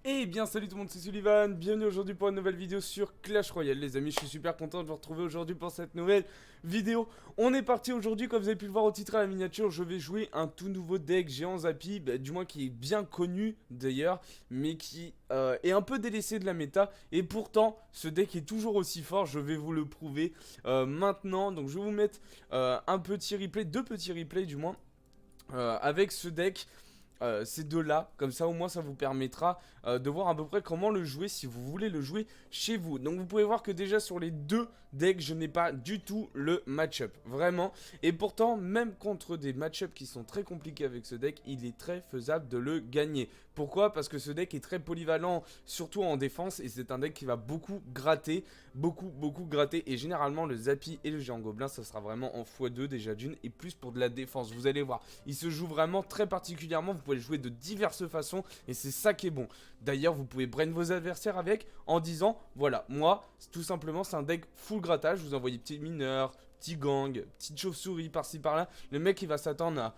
Eh bien salut tout le monde, c'est Sullivan, bienvenue aujourd'hui pour une nouvelle vidéo sur Clash Royale les amis, je suis super content de vous retrouver aujourd'hui pour cette nouvelle vidéo. On est parti aujourd'hui, comme vous avez pu le voir au titre à la miniature, je vais jouer un tout nouveau deck géant Zappy, du moins qui est bien connu d'ailleurs, mais qui est un peu délaissé de la méta, et pourtant ce deck est toujours aussi fort, je vais vous le prouver maintenant. Donc je vais vous mettre un petit replay, deux petits replays du moins, avec ce deck. Ces deux-là, comme ça au moins ça vous permettra de voir à peu près comment le jouer si vous voulez le jouer chez vous. Donc vous pouvez voir que déjà sur les deux decks, je n'ai pas du tout le match-up, vraiment. Et pourtant, même contre des match-up qui sont très compliqués avec ce deck, il est très faisable de le gagner. Pourquoi? Parce que ce deck est très polyvalent, surtout en défense, et c'est un deck qui va beaucoup gratter, beaucoup gratter. Et généralement le Zappy et le Géant Gobelin, ça sera vraiment en x2 déjà d'une, et plus pour de la défense, vous allez voir. Il se joue vraiment très particulièrement, vous pouvez le jouer de diverses façons, et c'est ça qui est bon. D'ailleurs, vous pouvez brain vos adversaires avec, en disant, voilà, moi, tout simplement, c'est un deck full grattage, vous envoyez petits mineurs, petits gangs, petites chauves-souris par-ci par-là, le mec il va s'attendre à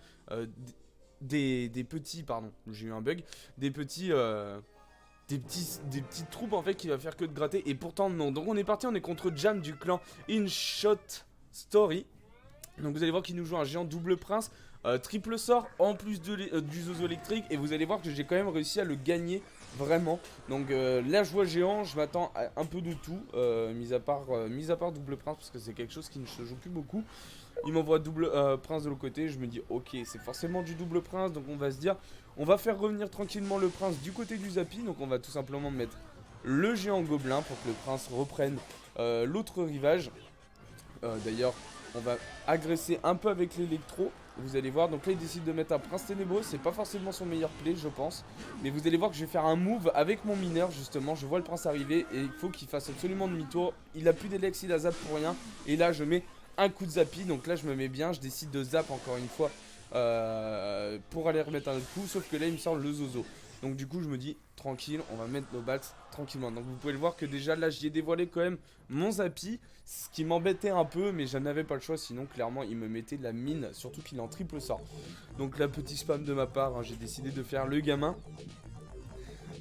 des petits, pardon, j'ai eu un bug, des petites troupes en fait qui va faire que de gratter, et pourtant non. Donc on est parti, on est contre Jam du clan InShot Story. Donc vous allez voir qu'il nous joue un géant double prince, triple sort en plus du zozo électrique, et vous allez voir que j'ai quand même réussi à le gagner vraiment. Donc là je vois géant, je m'attends à un peu de tout, mis à part double prince parce que c'est quelque chose qui ne se joue plus beaucoup. Il m'envoie double prince de l'autre côté, je me dis ok c'est forcément du double prince, donc on va se dire on va faire revenir tranquillement le prince du côté du Zappy. Donc on va tout simplement mettre le géant gobelin pour que le prince reprenne l'autre rivage. D'ailleurs on va agresser un peu avec l'électro, vous allez voir. Donc là il décide de mettre un prince ténébreux, c'est pas forcément son meilleur play je pense, mais vous allez voir que je vais faire un move avec mon mineur justement. Je vois le prince arriver et il faut qu'il fasse absolument demi-tour, il a plus d'Elex, il a zap pour rien, et là je mets un coup de Zappy. Donc là je me mets bien, je décide de zap encore une fois pour aller remettre un autre coup, sauf que là il me sort le zozo. Donc du coup je me dis tranquille, on va mettre nos bats tranquillement. Donc vous pouvez le voir que déjà là j'y ai dévoilé quand même mon Zappy, ce qui m'embêtait un peu, mais je n'avais pas le choix, sinon clairement il me mettait de la mine, surtout qu'il est en triple sort. Donc là petit spam de ma part, hein, j'ai décidé de faire le gamin.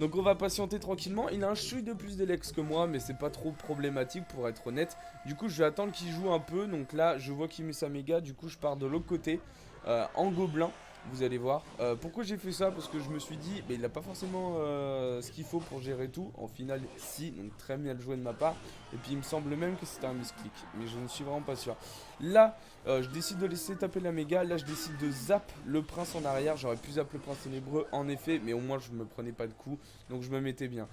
Donc on va patienter tranquillement, il a un chouille de plus d'Elex que moi, mais c'est pas trop problématique pour être honnête. Du coup je vais attendre qu'il joue un peu, donc là je vois qu'il met sa méga, du coup je pars de l'autre côté en gobelin. Vous allez voir. Pourquoi j'ai fait ça? Parce que je me suis dit, il n'a pas forcément ce qu'il faut pour gérer tout. En finale, si, donc très bien joué de ma part. Et puis il me semble même que c'était un misclick, mais je ne suis vraiment pas sûr. Là, je décide de laisser taper la méga. Là, je décide de zap le prince en arrière. J'aurais pu zap le prince ténébreux en effet, mais au moins je me prenais pas de coup, donc je me mettais bien.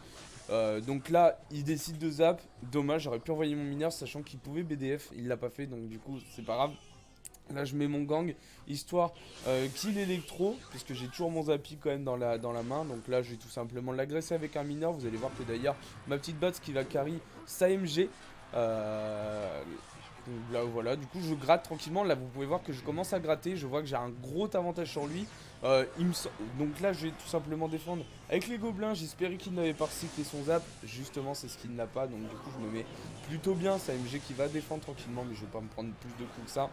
Donc là, il décide de zap. Dommage, j'aurais pu envoyer mon mineur, sachant qu'il pouvait BDF. Il l'a pas fait, donc du coup, c'est pas grave. Là je mets mon gang, histoire qu'il électro, puisque j'ai toujours mon Zappy quand même dans la main. Donc là je vais tout simplement l'agresser avec un mineur. Vous allez voir que d'ailleurs ma petite batte qui va carry sa MG. Donc là voilà, du coup je gratte tranquillement. Là vous pouvez voir que je commence à gratter, je vois que j'ai un gros avantage sur lui. Donc là je vais tout simplement défendre avec les gobelins. J'espérais qu'il n'avait pas recyclé son zap, justement c'est ce qu'il n'a pas. Donc du coup je me mets plutôt bien, sa MG qui va défendre tranquillement, mais je vais pas me prendre plus de coups que ça.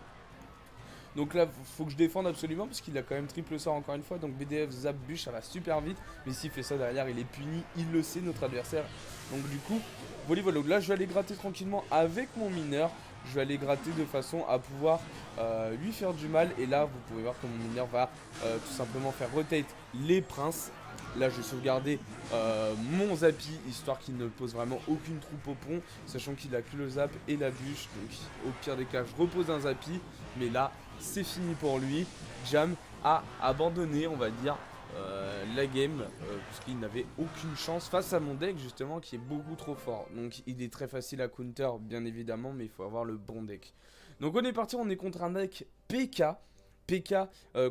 Donc là, faut que je défende absolument parce qu'il a quand même triple sort encore une fois. Donc BDF, zap, bûche, ça va super vite. Mais s'il fait ça derrière, il est puni, il le sait, notre adversaire. Donc du coup, voilà. Là, je vais aller gratter tranquillement avec mon mineur. Je vais aller gratter de façon à pouvoir lui faire du mal. Et là, vous pouvez voir que mon mineur va tout simplement faire rotate les princes. Là, je vais sauvegarder mon Zappy, histoire qu'il ne pose vraiment aucune troupe au pont, sachant qu'il a que le zap et la bûche. Donc au pire des cas, je repose un Zappy. Mais là, c'est fini pour lui. Jam a abandonné, on va dire, la game, puisqu'il n'avait aucune chance face à mon deck justement qui est beaucoup trop fort. Donc il est très facile à counter bien évidemment, mais il faut avoir le bon deck. Donc on est parti, on est contre un deck PK. PK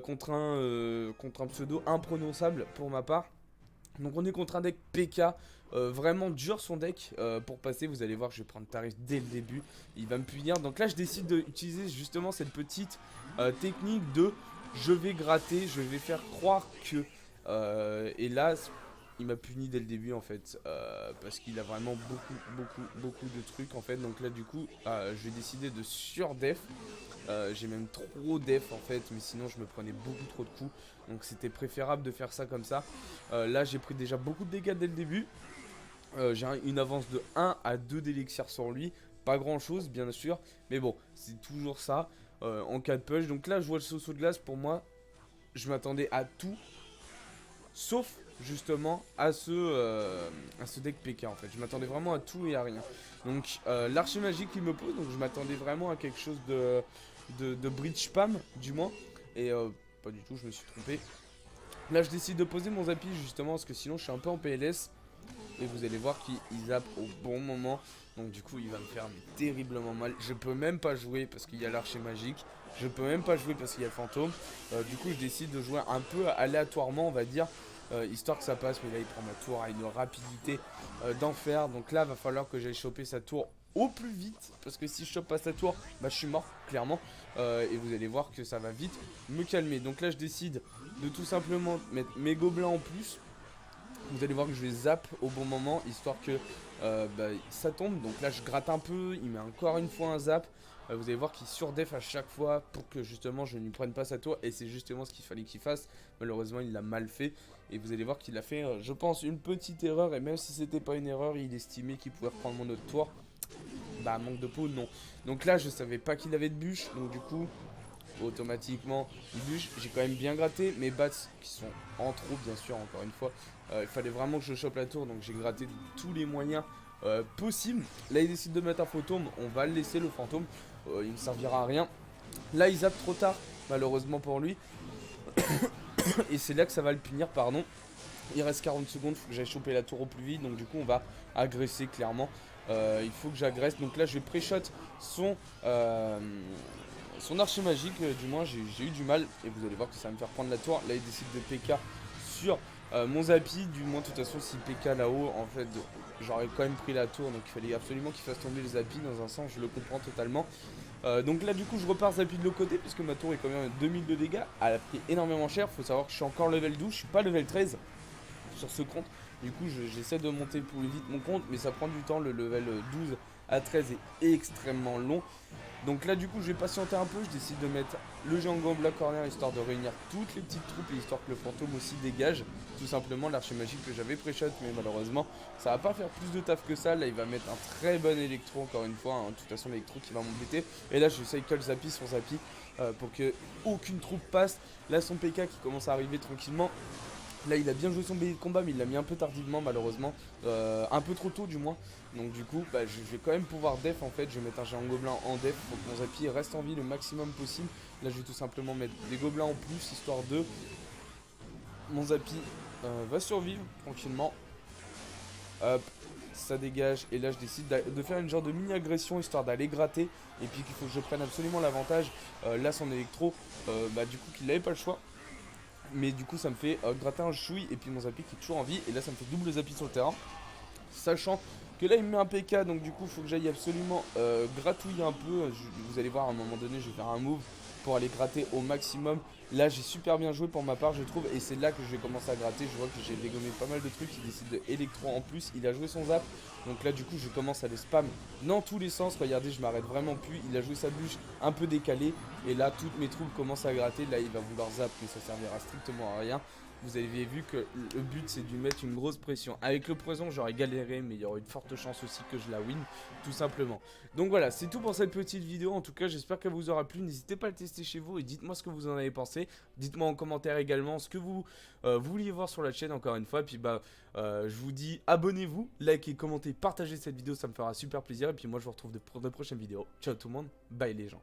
contre un pseudo imprononçable pour ma part. Donc on est contre un deck PK, vraiment dur son deck pour passer. Vous allez voir que je vais prendre tarif dès le début, il va me punir. Donc là je décide d'utiliser justement cette petite technique de je vais gratter, je vais faire croire que et là il m'a puni dès le début en fait, parce qu'il a vraiment beaucoup de trucs en fait. Donc là du coup, je vais décider de surdef. J'ai même trop def en fait, mais sinon je me prenais beaucoup trop de coups. Donc c'était préférable de faire ça comme ça. Là j'ai pris déjà beaucoup de dégâts dès le début. J'ai une avance de 1 à 2 d'élixir sur lui. Pas grand chose bien sûr, mais bon, c'est toujours ça en cas de push. Donc là je vois le saut de glace, pour moi, je m'attendais à tout, sauf justement à ce deck PK en fait. Je m'attendais vraiment à tout et à rien. Donc l'archimagique il me pose, donc je m'attendais vraiment à quelque chose de bridge spam du moins. Et pas du tout, je me suis trompé. Là je décide de poser mon Zappy justement parce que sinon je suis un peu en PLS. Et vous allez voir qu'il zappe au bon moment. Donc du coup il va me faire terriblement mal. Je peux même pas jouer parce qu'il y a l'archimagique. Je peux même pas jouer parce qu'il y a le fantôme. Du coup je décide de jouer un peu aléatoirement on va dire. Histoire que ça passe, mais là il prend ma tour à une rapidité d'enfer. Donc là va falloir que j'aille choper sa tour au plus vite, parce que si je chope pas sa tour, bah je suis mort clairement. Et vous allez voir que ça va vite me calmer. Donc là je décide de tout simplement mettre mes gobelins en plus. Vous allez voir que je vais zap au bon moment, histoire que ça tombe. Donc là je gratte un peu, il met encore une fois un zap. Vous allez voir qu'il surdef à chaque fois pour que justement je ne lui prenne pas sa tour. Et c'est justement ce qu'il fallait qu'il fasse. Malheureusement il l'a mal fait. Et vous allez voir qu'il a fait, je pense, une petite erreur. Et même si c'était pas une erreur, il estimait qu'il pouvait reprendre mon autre tour. Bah manque de peau, non. Donc là je savais pas qu'il avait de bûche. Donc du coup, automatiquement, bûche, j'ai quand même bien gratté. Mes bats qui sont en trop bien sûr, encore une fois. Il fallait vraiment que je chope la tour. Donc j'ai gratté de tous les moyens possibles. Là il décide de mettre un fantôme. On va le laisser le fantôme. Il ne servira à rien. Là il zappe trop tard, malheureusement pour lui. Et c'est là que ça va le punir, pardon. Il reste 40 secondes, il faut que j'aille choper la tour au plus vite. Donc du coup on va agresser clairement. Il faut que j'agresse. Donc là je vais pré-shot son archimagique. Du moins j'ai eu du mal. Et vous allez voir que ça va me faire prendre la tour. Là il décide de PK sur mon Zappy. Du moins de toute façon si PK là-haut, en fait j'aurais quand même pris la tour. Donc il fallait absolument qu'il fasse tomber le Zappy. Dans un sens je le comprends totalement. Donc là du coup je repars Zappy de l'autre côté, puisque ma tour est quand même à 2000 de dégâts. Elle a pris énormément cher. Faut savoir que je suis encore level 12, je suis pas level 13 sur ce compte. Du coup j'essaie de monter plus vite mon compte, mais ça prend du temps. Le level 12 à 13 est extrêmement long. Donc là du coup je vais patienter un peu. Je décide de mettre le géant Black Corner, histoire de réunir toutes les petites troupes et histoire que le fantôme aussi dégage. Tout simplement l'archimagique que j'avais pré-shot, mais malheureusement ça va pas faire plus de taf que ça. Là il va mettre un très bon électro encore une fois, hein. De toute façon l'électro qui va m'embêter. Et là je cycle Zappy sur Zappy pour que aucune troupe passe. Là son PK qui commence à arriver tranquillement. Là il a bien joué son bélier de combat, mais il l'a mis un peu tardivement malheureusement, un peu trop tôt du moins. Donc du coup je vais quand même pouvoir def en fait. Je vais mettre un géant gobelin en def pour que mon Zappy reste en vie le maximum possible. Là je vais tout simplement mettre des gobelins en plus, histoire de... Mon Zappy va survivre tranquillement. Hop, ça dégage. Et là je décide de faire une genre de mini agression, histoire d'aller gratter. Et puis qu'il faut que je prenne absolument l'avantage. Là son électro, du coup qu'il n'avait pas le choix. Mais du coup ça me fait gratter un chouille. Et puis mon Zappy qui est toujours en vie. Et là ça me fait double Zappy sur le terrain. Sachant que là il me met un PK. Donc du coup il faut que j'aille absolument gratouiller un peu. Vous allez voir à un moment donné je vais faire un move pour aller gratter au maximum. Là j'ai super bien joué pour ma part je trouve. Et c'est là que je vais commencer à gratter. Je vois que j'ai dégommé pas mal de trucs. Il décide de électro en plus. Il a joué son zap. Donc là du coup je commence à les spam dans tous les sens. Regardez je m'arrête vraiment plus. Il a joué sa bûche un peu décalée. Et là toutes mes troupes commencent à gratter. Là il va vouloir zap mais ça servira strictement à rien. Vous avez vu que le but c'est de lui mettre une grosse pression. Avec le poison j'aurais galéré, mais il y aurait une forte chance aussi que je la win, tout simplement. Donc voilà, c'est tout pour cette petite vidéo. En tout cas j'espère qu'elle vous aura plu. N'hésitez pas à le tester chez vous et dites-moi ce que vous en avez pensé. Dites-moi en commentaire également ce que vous vouliez voir sur la chaîne encore une fois. Et puis je vous dis abonnez-vous, likez, commentez, partagez cette vidéo, ça me fera super plaisir. Et puis moi je vous retrouve pour de prochaines vidéos. Ciao tout le monde, bye les gens.